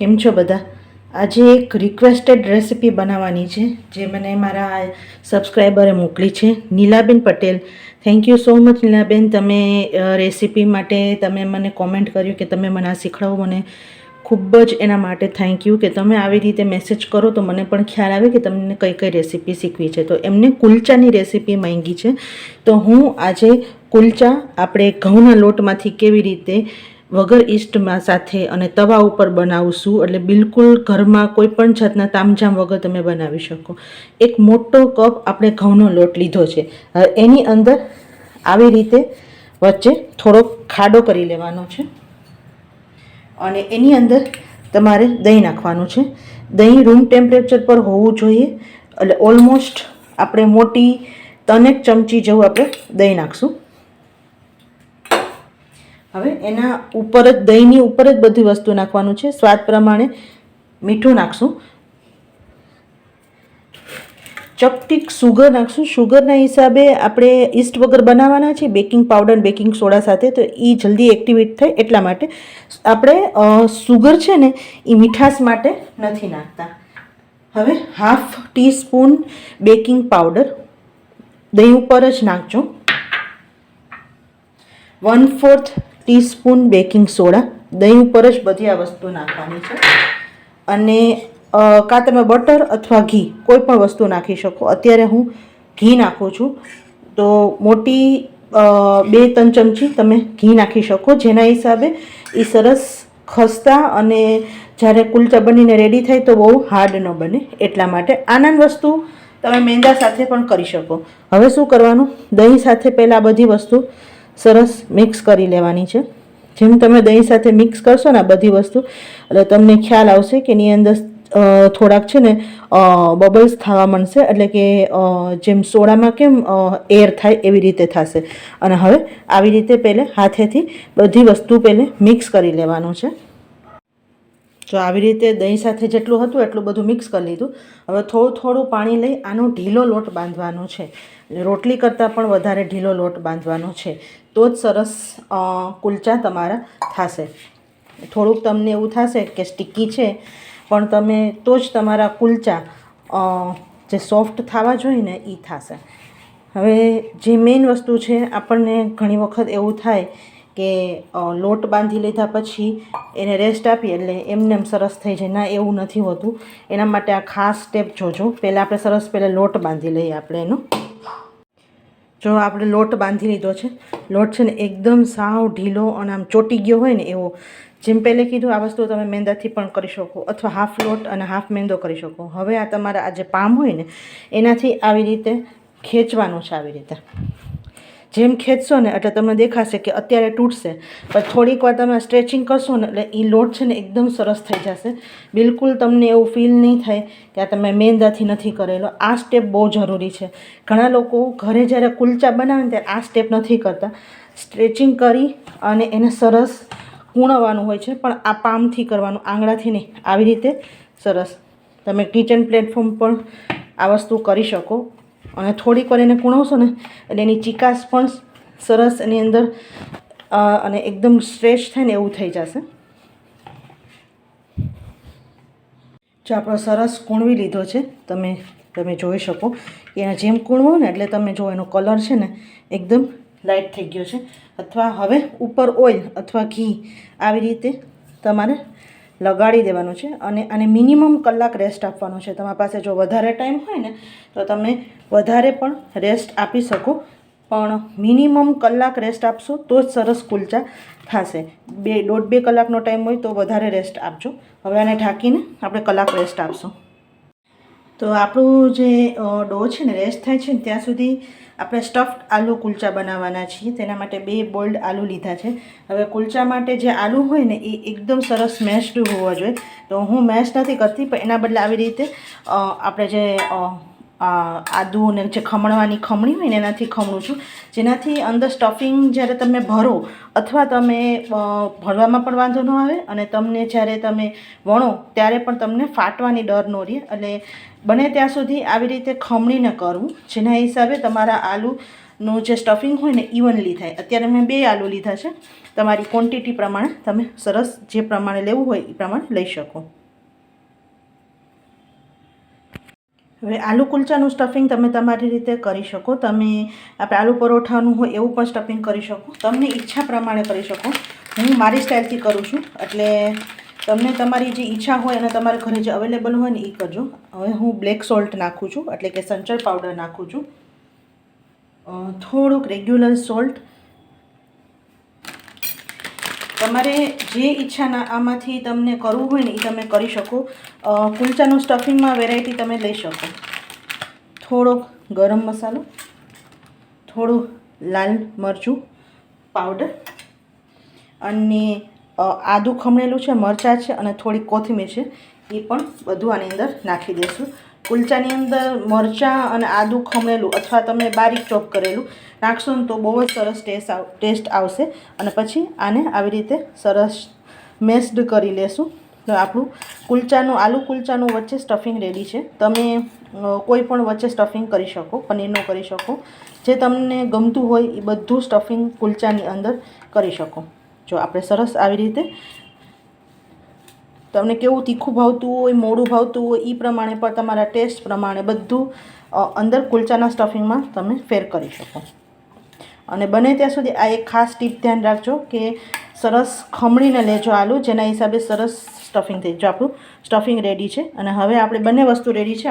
કેમ છો બધા? આજે એક રિક્વેસ્ટેડ રેસિપી બનાવવાની છે જે મને મારા સબસ્ક્રાઈબરે મોકલી છે, Nilaben Patel. Thank you so much Nilaben, તમે રેસિપી માટે તમે મને કોમેન્ટ કર્યું કે તમે મને આ શીખવાડો. મને ખૂબ જ એના માટે થેન્ક યુ કે તમે આવી રીતે મેસેજ કરો તો મને પણ ખ્યાલ આવે કે તમને કઈ કઈ રેસિપી શીખવી છે. તો એમને કુલચાની રેસિપી માંગી છે, તો હું આજે કુલચા આપણે ઘઉંના લોટમાંથી કેવી રીતે વગર ઈસ્ટમાં સાથે અને તવા ઉપર બનાવશું, એટલે બિલકુલ ઘરમાં કોઈ પણ જાતના તામઝામ વગર તમે બનાવી શકો. એક મોટો કપ આપણે ઘઉંનો લોટ લીધો છે. હવે એની અંદર આવી રીતે વચ્ચે થોડોક ખાડો કરી લેવાનો છે અને એની અંદર તમારે દહીં નાખવાનું છે. દહીં રૂમ ટેમ્પરેચર પર હોવું જોઈએ, એટલે ઓલમોસ્ટ આપણે મોટી 3 ચમચી જેવું આપણે દહીં નાખશું. હવે એના ઉપર જ દહીંની ઉપર જ બધી વસ્તુ નાખવાનું છે. સ્વાદ પ્રમાણે મીઠું નાખશું, ચપટીક સુગર નાખશું. સુગરના હિસાબે આપણે ઈસ્ટ વગર બનાવવાના છે, બેકિંગ પાવડર બેકિંગ સોડા સાથે, તો એ જલ્દી એક્ટિવેટ થાય એટલા માટે આપણે સુગર છે ને એ મીઠાશ માટે નથી નાખતા. હવે 1/2 ટીસ્પૂન બેકિંગ પાવડર દહીં ઉપર જ નાખજો. 1/4 ટીસ્પૂન બેકિંગ સોડા દહીં ઉપર જ બધી આ વસ્તુ નાખવાની છે. અને કાં તમે બટર અથવા ઘી કોઈ પણ વસ્તુ નાખી શકો. અત્યારે હું ઘી નાખું છું, તો મોટી 2-3 ચમચી તમે ઘી નાખી શકો, જેના હિસાબે એ સરસ ખસ્તા અને જ્યારે કુલચા બનીને રેડી થાય તો બહુ હાર્ડ ન બને એટલા માટે. આનંદ વસ્તુ તમે મેંદા સાથે પણ કરી શકો. હવે શું કરવાનું, દહીં સાથે પહેલાં બધી વસ્તુ સરસ મિક્સ કરી લેવાની છે. જેમ તમે દહીં સાથે મિક્સ કરશો ને બધી વસ્તુ, એટલે તમને ખ્યાલ આવશે કે એની અંદર થોડાક છે ને બબલ્સ થવા માંડશે, એટલે કે જેમ સોડામાં કેમ એર થાય એવી રીતે થશે. અને હવે આવી રીતે પહેલે હાથેથી બધી વસ્તુ પહેલે મિક્સ કરી લેવાનું છે. જો આવી રીતે દહીં સાથે જેટલું હતું એટલું બધું મિક્સ કરી લીધું. હવે થોડું થોડું પાણી લઈ આનો ઢીલો લોટ બાંધવાનો છે. રોટલી કરતાં પણ વધારે ઢીલો લોટ બાંધવાનો છે, તો જ સરસ કુલચા તમારા થશે. થોડુંક તમને એવું થશે કે સ્ટીકી છે, પણ તમે તો જ તમારા કુલચા જે સોફ્ટ થવા જોઈએ ને એ થશે. હવે જે મેઇન વસ્તુ છે, આપણને ઘણી વખત એવું થાય કે લોટ બાંધી લીધા પછી એને રેસ્ટ આપીએ એટલે એમને એમ સરસ થઈ જાય. ના, એવું નથી હોતું. એના માટે આ ખાસ સ્ટેપ જોજો. પહેલાં આપણે સરસ પહેલાં લોટ બાંધી લઈએ. આપણે એનો જો આપણે લોટ બાંધી લીધો છે. લોટ છે ને એકદમ સાવ ઢીલો અને આમ ચોટી ગયો હોય ને એવો. જેમ પહેલે કીધું, આ વસ્તુ તમે મેંદાથી પણ કરી શકો અથવા હાફ લોટ અને હાફ મેંદો કરી શકો. હવે આ તમારા આ જે પામ હોય ને એનાથી આવી રીતે ખેંચવાનું છે. આવી રીતે જેમ ખેંચશો ને એટલે તમને દેખાશે કે અત્યારે તૂટશે, પણ થોડીક વાર તમે સ્ટ્રેચિંગ કરશો ને એટલે એ લોટ છે ને એકદમ સરસ થઈ જશે. બિલકુલ તમને એવું ફીલ નહીં થાય કે આ તમે મેંદાથી નથી કરેલો. આ સ્ટેપ બહુ જરૂરી છે. ઘણા લોકો ઘરે જ્યારે કુલચા બનાવે ને ત્યારે આ સ્ટેપ નથી કરતા. સ્ટ્રેચિંગ કરી અને એને સરસ કૂણવાનું હોય છે, પણ આ પામથી કરવાનું, આંગળાથી નહીં. આવી રીતે સરસ તમે કિચન પ્લેટફોર્મ પર આ વસ્તુ કરી શકો. અને થોડીક વાર એને કૂણવશો ને એટલે એની ચિકાસ પણ સરસ એની અંદર અને એકદમ સ્ટ્રેચ થાય ને એવું થઈ જશે. જો આપણો સરસ કૂણવી લીધો છે, તમે જોઈ શકો કે એને જેમ કૂણવો ને એટલે તમે જો એનો કલર છે ને એકદમ લાઇટ થઈ ગયો છે. અથવા હવે ઉપર ઓઇલ અથવા ઘી આવી રીતે તમારે લગાડી દેવાનું છે અને આને મિનિમમ કલાક રેસ્ટ આપવાનો છે. તમારી પાસે જો વધારે ટાઈમ હોય ને તો તમે વધારે પણ રેસ્ટ આપી શકો, પણ મિનિમમ કલાક રેસ્ટ આપશો તો જ સરસ કુલચા થશે. 1.5-2 કલાકનો ટાઈમ હોય તો વધારે રેસ્ટ આપજો. હવે આને ઢાંકીને આપણે કલાક રેસ્ટ આપશું. તો આપણું જે ડો છે ને રેસ્ટ થાય છે ને ત્યાં સુધી આપણે સ્ટફ્ડ આલુ કુલચા બનાવવાના છીએ. તેના માટે 2 બોઇલ્ડ આલુ લીધા છે. હવે કુલચા માટે જે આલુ હોય ને એ એકદમ સરસ મેશ્ડ હોવા જોઈએ. તો હું મેશ નથી કરતી, પણ એના બદલે આવી રીતે આપણે જે આદુ અને જે ખમણવાની ખમણી હોય ને એનાથી ખમણું છું, જેનાથી અંદર સ્ટફિંગ જ્યારે તમે ભરો અથવા તમે ભરવામાં પણ વાંધો ન આવે અને તમને જ્યારે તમે વણો ત્યારે પણ તમને ફાટવાની ડર ન રહે. એટલે બને ત્યાં સુધી આવી રીતે ખમણીને કરવું, જેના હિસાબે તમારા આલુ નું જે સ્ટફિંગ હોય ને ઇવનલી થાય. અત્યારે મેં 2 આલુ લીધા છે. તમારી ક્વોન્ટિટી પ્રમાણે તમે સરસ જે પ્રમાણે લેવું હોય એ પ્રમાણે લઈ શકો. હવે આલુ કુલચાનું સ્ટફિંગ તમે તમારી રીતે કરી શકો. તમે આપણે આલુ પરોઠાનું હોય એવું પણ સ્ટફિંગ કરી શકો. તમને ઈચ્છા પ્રમાણે કરી શકો. હું મારી સ્ટાઇલથી કરું છું, એટલે તમને તમારી જે ઈચ્છા હોય અને તમારા ઘરે જે અવેલેબલ હોય ને એ કરજો. હવે હું બ્લેક સોલ્ટ નાખું છું, એટલે કે સંચળ પાવડર નાખું છું. થોડુંક રેગ્યુલર સોલ્ટ. તમારે જે ઈચ્છાના આમાંથી તમને કરવું હોય ને એ તમે કરી શકો. કુલચાનું સ્ટફિંગમાં વેરાયટી તમે લઈ શકો. થોડોક ગરમ મસાલો, થોડું લાલ મરચું પાવડર અને આદું ખમણેલું છે, મરચાં છે અને થોડી કોથમીર છે, એ પણ બધું આની અંદર નાખી દઈશું. કુલચાની અંદર મરચાં અને આદું ખમણેલું અથવા તમે બારીક ચોપ કરેલું નાખશો ને તો બહુ જ સરસ ટેસ્ટ આવશે. અને પછી આને આવી રીતે સરસ મેસ્ડ કરી લેશું. તો આપણું કુલચાનું આલુ કુલચાનું વચ્ચે સ્ટફિંગ રેડી છે. તમે કોઈ પણ વચ્ચે સ્ટફિંગ કરી શકો, પનીરનું કરી શકો, જે તમને ગમતું હોય એ બધું સ્ટફિંગ કુલચાની અંદર કરી શકો. જો આપણે સરસ આવી રીતે તમને કેવું તીખું ભાવતું હોય, મોડું ભાવતું હોય એ પ્રમાણે પણ તમારા ટેસ્ટ પ્રમાણે બધું અંદર કુલચાના સ્ટફિંગમાં તમે ફેર કરી શકો. અને બને ત્યાં સુધી આ એક ખાસ ટીપ ધ્યાન રાખજો કે સરસ ખમણીને લેજો આલુ, જેના હિસાબે સરસ સ્ટફિંગ થઈ. જો આપણું સ્ટફિંગ રેડી છે અને હવે આપણે બંને વસ્તુ રેડી છે.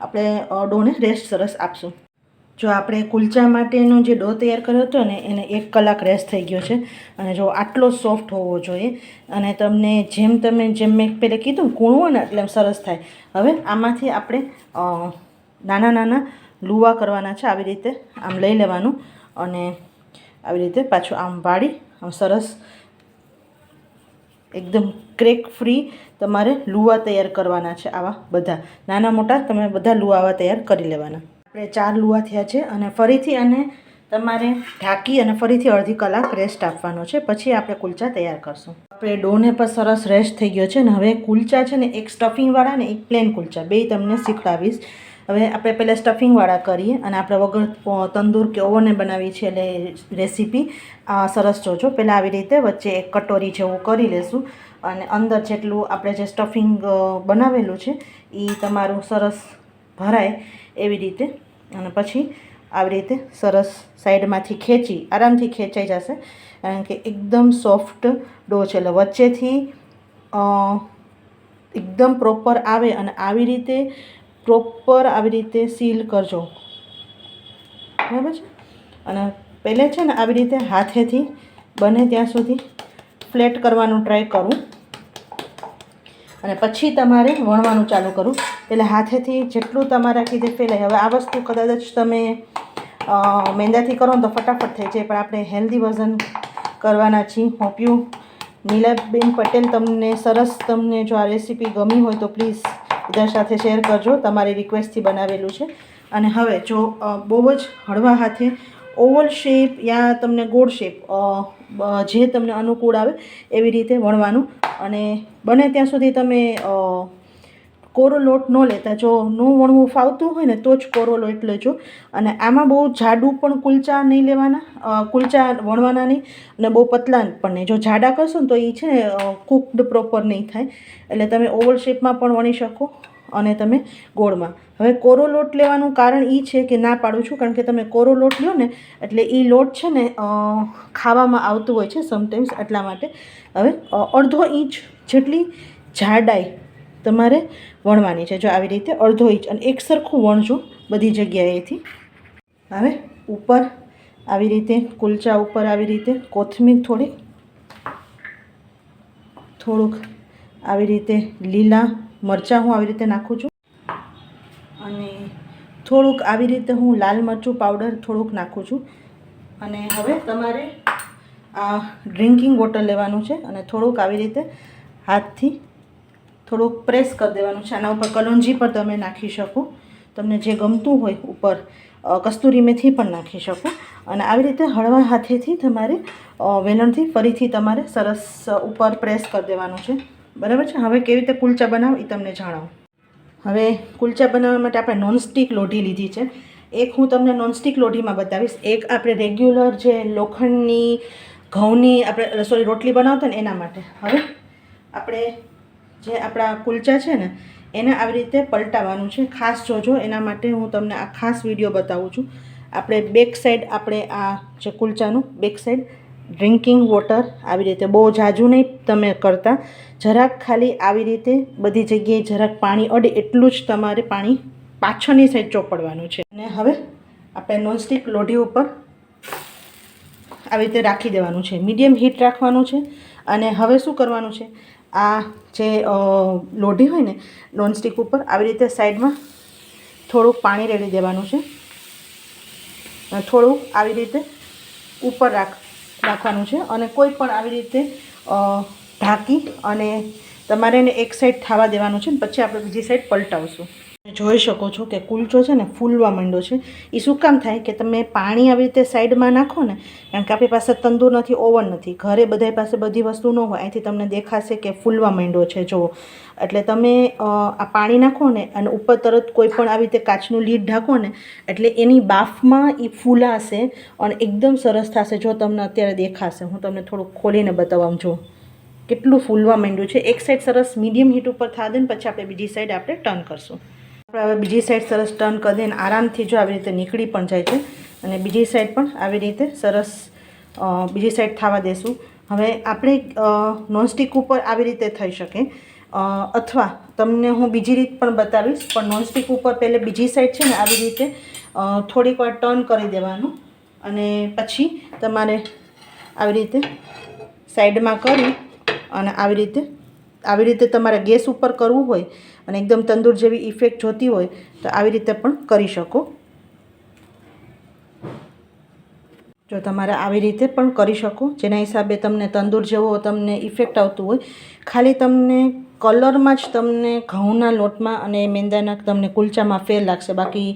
આપણે ડોને રેસ્ટ સરસ આપશું. જો આપણે કુલચા માટેનો જે ડો તૈયાર કર્યો હતો ને એને 1 કલાક રેસ્ટ થઈ ગયો છે. અને જો આટલો સોફ્ટ હોવો જોઈએ. અને તમે જેમ મેં પહેલાં કીધું કૂણું હોય ને એટલે સરસ થાય. હવે આમાંથી આપણે નાના નાના લુવા કરવાના છે. આવી રીતે આમ લઈ લેવાનું અને આવી રીતે પાછું આમ વાળી આમ સરસ એકદમ ક્રેક ફ્રી તમારે લુવા તૈયાર કરવાના છે. આવા બધા નાના મોટા તમે બધા લુવા આવા તૈયાર કરી લેવાના. આપણે 4 લુવા થયા છે અને ફરીથી આને તમારે ઢાંકી અને ફરીથી અડધી કલાક રેસ્ટ આપવાનો છે. પછી આપણે કુલચા તૈયાર કરશું. આપણે ડોને પણ સરસ રેસ્ટ થઈ ગયો છે. ને હવે કુલચા છે ને એક સ્ટફિંગવાળા ને એક પ્લેન કુલચા બે તમને શીખવાડીશ. હવે આપણે પહેલાં સ્ટફિંગવાળા કરીએ અને આપણે વગર તંદૂર કે ઓવને બનાવી છે એટલે રેસીપી સરસ જોજો. પહેલાં આવી રીતે વચ્ચે એક કટોરી જેવું કરી લેશું અને અંદર જેટલું આપણે જે સ્ટફિંગ બનાવેલું છે એ તમારું સરસ ભરાય એવી રીતે. અને પછી આવી રીતે સરસ સાઈડમાંથી ખેંચી આરામથી ખેંચાઈ જશે, કારણ કે એકદમ સોફ્ટ ડો છે. એટલે વચ્ચેથી એકદમ પ્રોપર આવે અને આવી રીતે સીલ કરજો, બરાબર છે. અને પહેલે છે ને આવી રીતે હાથેથી બને ત્યાં સુધી ફ્લેટ કરવાનું ટ્રાય કરું અને પછી તમારે વણવાનું ચાલુ કરું. એટલે હાથેથી જેટલું તમારા કીધે ફેલાય. હવે આ વસ્તુ કદાચ તમે મેંદાથી કરો ને તો ફટાફટ થઈ જાય, પણ આપણે હેલ્ધી વર્ઝન કરવાના છીએ. હોપ યુ નીલાબેન પટેલ તમને જો આ રેસીપી ગમી હોય તો પ્લીઝ બધા સાથે શેર કરજો. તમારી રિક્વેસ્ટથી બનાવેલું છે. અને હવે જો બહુ જ હળવા હાથે ઓવલ શેપ યા તમને ગોળ શેપ જે તમને અનુકૂળ આવે એવી રીતે વણવાનું. અને બને ત્યાં સુધી તમે કોરો લોટ ન લેતા. જો ન વણવું ફાવતું હોય ને તો જ કોરો લોટ લેજો. અને આમાં બહુ જાડું પણ કુલચા નહીં લેવાના, કુલચા વણવાના નહીં અને બહુ પતલા પણ નહીં. જો જાડા કરશો ને તો એ છે ને કૂકડ પ્રોપર નહીં થાય. એટલે તમે ઓવલ શેપમાં પણ વણી શકો અને તમે ગોળમાં. હવે કોરો લોટ લેવાનું કારણ એ છે કે ના પાડું છું, કારણ કે તમે કોરો લોટ લો ને એટલે એ લોટ છે ને ખાવામાં આવતું હોય છે સમટાઈમ્સ, એટલા માટે. હવે અડધો ઇંચ જેટલી જાડાઈ તમારે વણવાની છે. જો આવી રીતે અડધો ઇંચ અને એક સરખું વણજો બધી જગ્યાએથી. હવે ઉપર આવી રીતે કુલચા ઉપર આવી રીતે કોથમીર થોડુંક આવી રીતે લીલા મરચાં હું આવી રીતે નાખું છું અને થોડુંક આવી રીતે હું લાલ મરચું પાવડર થોડુંક નાખું છું. અને હવે તમારે આ ડ્રિંકિંગ વોટર લેવાનું છે અને થોડુંક આવી રીતે હાથથી થોડુંક પ્રેસ કરી દેવાનું છે. આના ઉપર કલોંજી પણ તમે નાખી શકો, તમને જે ગમતું હોય. ઉપર કસ્તુરી મેથી પણ નાખી શકો. અને આવી રીતે હળવા હાથેથી તમારે વેલણથી ફરીથી તમારે સરસ ઉપર પ્રેસ કરી દેવાનું છે, બરાબર છે. હવે કેવી રીતે કુલચા બનાવો એ તમને જણાવું. હવે કુલચા બનાવવા માટે આપણે નોનસ્ટિક લોઢી લીધી છે. એક હું તમને નોનસ્ટિક લોઢીમાં બતાવીશ, એક આપણે રેગ્યુલર જે લોખંડની ઘઉંની આપણે રોટલી બનાવતા ને એના માટે. હવે આપણે જે આપણા કુલચા છે ને એને આવી રીતે પલટાવવાનું છે. ખાસ જોજો, એના માટે હું તમને આ ખાસ વિડીયો બતાવું છું. આપણે બેક સાઈડ આપણે આ જે કુલચાનું બેક સાઈડ ડ્રિંકિંગ વોટર આવી રીતે બહુ ઝાઝું નહીં તમે કરતા, જરાક ખાલી આવી રીતે બધી જગ્યાએ જરાક પાણી અડે એટલું જ તમારે પાણી પાછળની સાઈડ ચોપડવાનું છે. અને હવે આપણે નોનસ્ટિક લોઢી ઉપર આવી રીતે રાખી દેવાનું છે, મીડિયમ હીટ રાખવાનું છે. અને હવે શું કરવાનું છે, આ જે લોઢી હોય ને નોનસ્ટિક ઉપર આવી રીતે સાઈડમાં થોડુંક પાણી રેડી દેવાનું છે, થોડુંક આવી રીતે ઉપર રાખવાનું છે. અને કોઈ પણ આવી રીતે ઢાંકી અને તમારે એને એક સાઈડ થવા દેવાનું છે. પછી આપણે બીજી સાઈડ પલટાવશું. જોઈ શકો છો કે કુલચો છે ને ફૂલવા માંડ્યો છે. એ શું કામ થાય કે તમે પાણી આવી રીતે સાઈડમાં નાખો ને, કારણ કે આપણી પાસે તંદૂર નથી, ઓવન નથી, ઘરે બધા પાસે બધી વસ્તુ ન હોય. અહીંથી તમને દેખાશે કે ફૂલવા માંડ્યો છે જુઓ. એટલે તમે આ પાણી નાખો ને અને ઉપર તરત કોઈ પણ આવી રીતે કાચનું લીડ ઢાંકો ને એટલે એની બાફમાં એ ફૂલાશે અને એકદમ સરસ થશે. જો તમને અત્યારે દેખાશે, હું તમને થોડુંક ખોલીને બતાવવા જો કેટલું ફૂલવા માંડ્યું છે. એક સાઈડ સરસ મીડિયમ હીટ ઉપર થવા દે ને પછી આપણે બીજી સાઈડ આપણે ટર્ન કરશું. આપણે હવે બીજી સાઈડ સરસ ટર્ન કરી દઈને આરામથી જો આવી રીતે નીકળી પણ જાય છે. અને બીજી સાઈડ પણ આવી રીતે સરસ બીજી સાઈડ થવા દેશું. હવે આપણે નોનસ્ટિક ઉપર આવી રીતે થઈ શકે, અથવા તમને હું બીજી રીત પણ બતાવીશ. પણ નોનસ્ટિક ઉપર પહેલે બીજી સાઈડ છે ને આવી રીતે થોડીક વાર ટર્ન કરી દેવાનું અને પછી તમારે આવી રીતે સાઈડમાં કરી અને આવી રીતે તમારે ગેસ ઉપર કરવું હોય અને એકદમ તંદૂર જેવી ઇફેક્ટ જોતી હોય તો આવી રીતે પણ કરી શકો. જો તમારે આવી રીતે પણ કરી શકો, જેના હિસાબે તમને તંદૂર જેવો તમને ઇફેક્ટ આવતું હોય. ખાલી તમને કલરમાં જ તમને ઘઉંના લોટમાં અને મેંદાના તમને કુલચામાં ફેર લાગશે, બાકી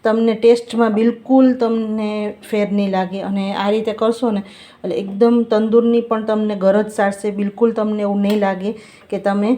તમને ટેસ્ટમાં બિલકુલ તમને ફેર નહીં લાગે. અને આ રીતે કરશો ને એટલે એકદમ તંદૂરની પણ તમને ગરજ સારશે. બિલકુલ તમને એવું નહીં લાગે કે તમે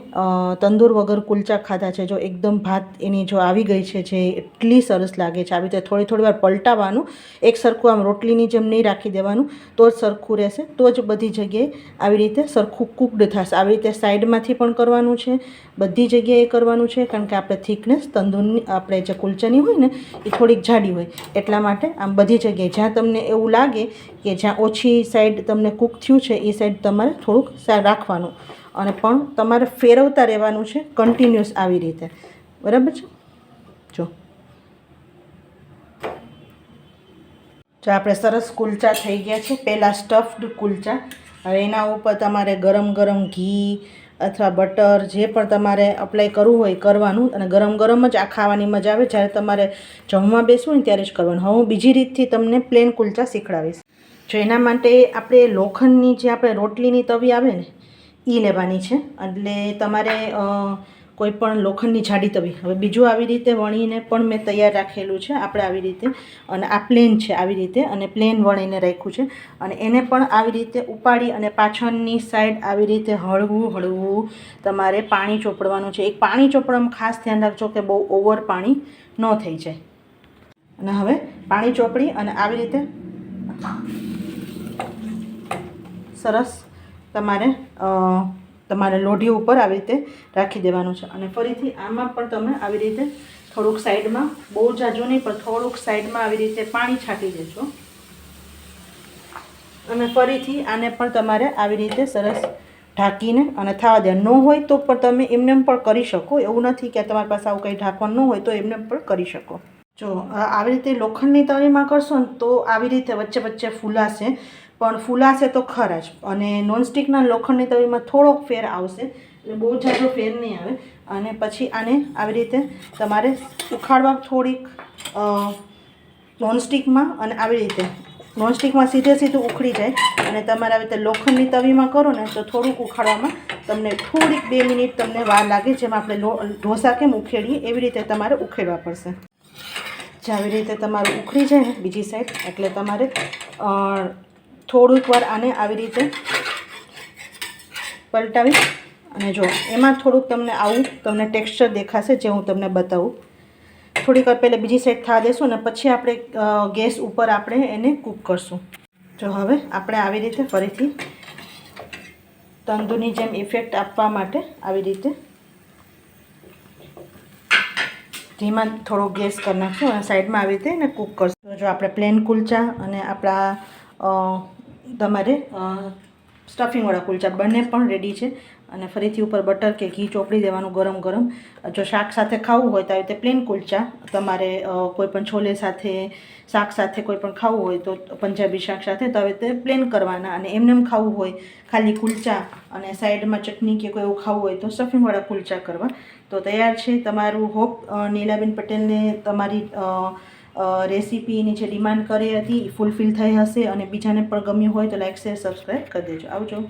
તંદૂર વગર કુલચા ખાધા છે. જો એકદમ ભાત એની જો આવી ગઈ છે જે એટલી સરસ લાગે છે. આવી રીતે થોડી વાર પલટાવવાનું, એક સરખું આમ રોટલીની જેમ નહીં રાખી દેવાનું, તો જ સરખું રહેશે. તો જ બધી જગ્યાએ આવી રીતે સરખું કૂકડ થશે. આવી રીતે સાઈડમાંથી પણ કરવાનું છે, બધી જગ્યાએ કરવાનું છે, કારણ કે આપણે થિકનેસ તંદૂરની આપણે જે કુલચાની હોય ને એ થોડીક જાડી હોય. એટલા માટે આમ બધી જગ્યાએ જ્યાં તમને એવું લાગે કે જ્યાં ઓછી સાઈડ તમને કૂક થયું છે એ સાઈડ તમારે થોડુંક રાખવાનું અને પણ તમારે ફેરવતા રહેવાનું છે કન્ટિન્યુઅસ આવી રીતે. બરાબર છે? જો આપણે સરસ કુલચા થઈ ગયા છે. પહેલાં સ્ટફ્ડ કુલચા. હવે એના ઉપર તમારે ગરમ ઘી અથવા બટર જે પણ તમારે અપ્લાય કરવું હોય કરવાનું. અને ગરમ જ આ ખાવાની મજા આવે. જ્યારે તમારે જમવા બેસવું ને ત્યારે જ કરવાનું. હવે હું બીજી રીતથી તમને પ્લેન કુલચા શીખડાવીશ. જો એના માટે આપણે લોખંડની જે આપણે રોટલીની તવી આવે ને એ લેવાની છે. એટલે તમારે કોઈ પણ લોખંડની જાડી તવી. હવે બીજું આવી રીતે વણીને પણ મેં તૈયાર રાખેલું છે આપણે આવી રીતે. અને આ પ્લેન છે આવી રીતે, અને પ્લેન વણીને રાખ્યું છે. અને એને પણ આવી રીતે ઉપાડી અને પાછળની સાઈડ આવી રીતે હળવું તમારે પાણી ચોપડવાનું છે. એક પાણી ચોપડવામાં ખાસ ધ્યાન રાખજો કે બહુ ઓવર પાણી ન થઈ જાય. અને હવે પાણી ચોપડી અને આવી રીતે સરસ તમારે લોઢી ઉપર આવી રીતે રાખી દેવાનું છે. અને ફરીથી આમાં પણ તમે આવી રીતે થોડુંક સાઈડમાં, બહુ જાજુ નહીં પણ થોડુંક સાઈડમાં આવી રીતે પાણી છાંટી દેજો. અને ફરીથી આને પણ તમારે આવી રીતે સરસ ઢાંકીને અને થવા દે. ન હોય તો પણ તમે એમને પણ કરી શકો. એવું નથી કે તમારી પાસે આવું કંઈ ઢાંકવાનું ન હોય તો એમને પણ કરી શકો. જો આવી રીતે લોખંડની તવીમાં કરશો ને તો આવી રીતે વચ્ચે ફૂલાશે, પણ ફૂલાશે તો ખરા જ. અને નોનસ્ટિકના લોખંડની તવીમાં થોડોક ફેર આવશે, એટલે બહુ જાજો ફેર નહીં આવે. અને પછી આને આવી રીતે તમારે ઉખાડવા થોડીક નોનસ્ટિકમાં, અને આવી રીતે નોનસ્ટિકમાં સીધું ઉખડી જાય. અને તમારે આવી રીતે લોખંડની તવીમાં કરો ને તો થોડુંક ઉખાડવામાં તમને થોડીક 2 મિનિટ તમને વાર લાગે. જેમ આપણે ઢોસા કેમ ઉખેડીએ એવી રીતે તમારે ઉખેડવા પડશે. આવી રીતે તમારું ઉખડી જાય ને બીજી સાઈડ, એટલે તમારે થોડીક વાર આને આવી રીતે પલટાવી અને જો એમાં થોડુંક તમને આવું તમને ટેક્સચર દેખાશે જે હું તમને બતાવું. થોડીક વાર પહેલાં બીજી સાઈડ થવા દેશું ને પછી આપણે ગેસ ઉપર આપણે એને કૂક કરશું. જો હવે આપણે આવી રીતે ફરીથી તંદૂરની જેમ ઇફેક્ટ આપવા માટે આવી રીતે ધીમા થોડો ગેસ કરી નાખશું અને સાઈડમાં આવી રીતે એને કૂક કરશું. જો આપણે પ્લેન કુલચા અને આપણા તમારે સ્ટફિંગવાળા કુલચા બંને પણ રેડી છે. અને ફરીથી ઉપર બટર કે ઘી ચોપડી દેવાનું ગરમ ગરમ. જો શાક સાથે ખાવું હોય તો આવી રીતે પ્લેન કુલચા, તમારે કોઈ પણ છોલે સાથે શાક સાથે કોઈ પણ ખાવું હોય તો પંજાબી શાક સાથે તો આવી રીતે પ્લેન કરવાના. અને એમને ખાવું હોય ખાલી કુલચા અને સાઈડમાં ચટણી કે કોઈ એવું ખાવું હોય તો સ્ટફિંગવાળા કુલચા કરવા. તો તૈયાર છે તમારું. હોપ નીલાબેન પટેલને તમારી રેસીપીની જે ડિમાન્ડ કરી હતી એ ફૂલફિલ થઈ હશે અને બીજાને પણ ગમ્યું હોય તો લાઈક શેર સબસ્ક્રાઈબ કરી દેજો. આવજો.